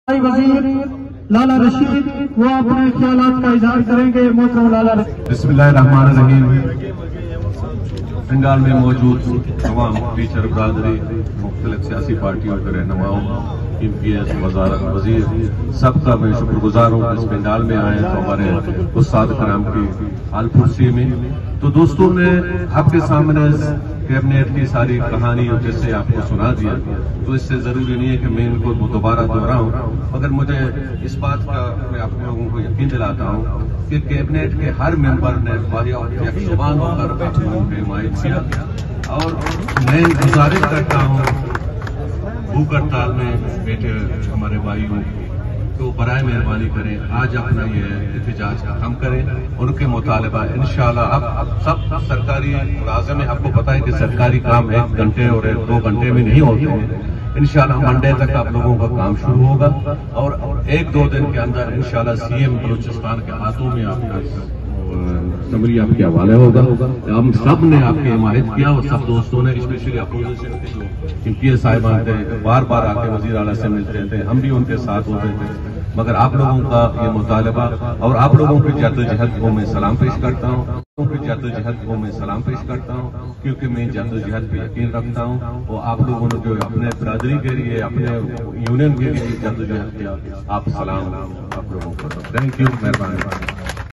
وزیر لالا رشید وہ اپنے خیالات کا اظہار کریں گے. محترم لالا رشید. بسم اللہ الرحمن الرحیم. بنگال میں موجود تمام ٹیچر برادری، مختلف سیاسی پارٹیوں کے رہنماؤں، MPS وزارت وزیر، سب کا میں شکر گزار ہوں اس بنگال میں آئے تو ہمارے استاد کرام کی حال پرسی میں. تو دوستوں نے آپ کے سامنے کیبنٹ کی ساری کہانی اور جیسے آپ کو سنا دیا، تو اس سے ضروری نہیں ہے کہ میں ان کو دوبارہ دہراؤں، مگر مجھے اس بات کا میں آپ لوگوں کو یقین دلاتا ہوں کہ کیبنٹ کے ہر ممبر نے یک زبان ہو کر قانون کی حمایت کیا. اور میں گزارش کرتا ہوں بھوک ہڑتال میں بیٹھے ہمارے بھائیوں تو برائے مہربانی کریں، آج اپنا یہ احتجاج ختم کریں. ان کے مطالبہ انشاءاللہ اب سب سرکاری ملازم ہیں، آپ کو پتہ ہے کہ سرکاری کام 1 گھنٹے اور 2 گھنٹے میں نہیں ہوتے ہیں. انشاءاللہ منڈے تک آپ لوگوں کا کام شروع ہوگا اور 1-2 دن کے اندر انشاءاللہ CM بلوچستان کے ہاتھوں میں آپ کا سمری آپ کے حوالے ہوگا. ہم سب نے آپ کی حمایت کیا اور سب دوستوں نے، اسپیشلی اپوزیشن کے جو MPS صاحبان تھے، بار بار آ کے وزیر اعلیٰ سے ملتے تھے، ہم بھی ان کے ساتھ ہوتے تھے. مگر آپ لوگوں کا یہ مطالبہ اور آپ لوگوں کی جدوجہد کو میں سلام پیش کرتا ہوں. کیونکہ میں جدوجہد پہ یقین رکھتا ہوں اور آپ لوگوں نے جو اپنے برادری کے لیے، اپنے یونین کے لیے جدوجہد کیا، آپ سلام آپ لوگوں کو. تھینک یو، مہربانی.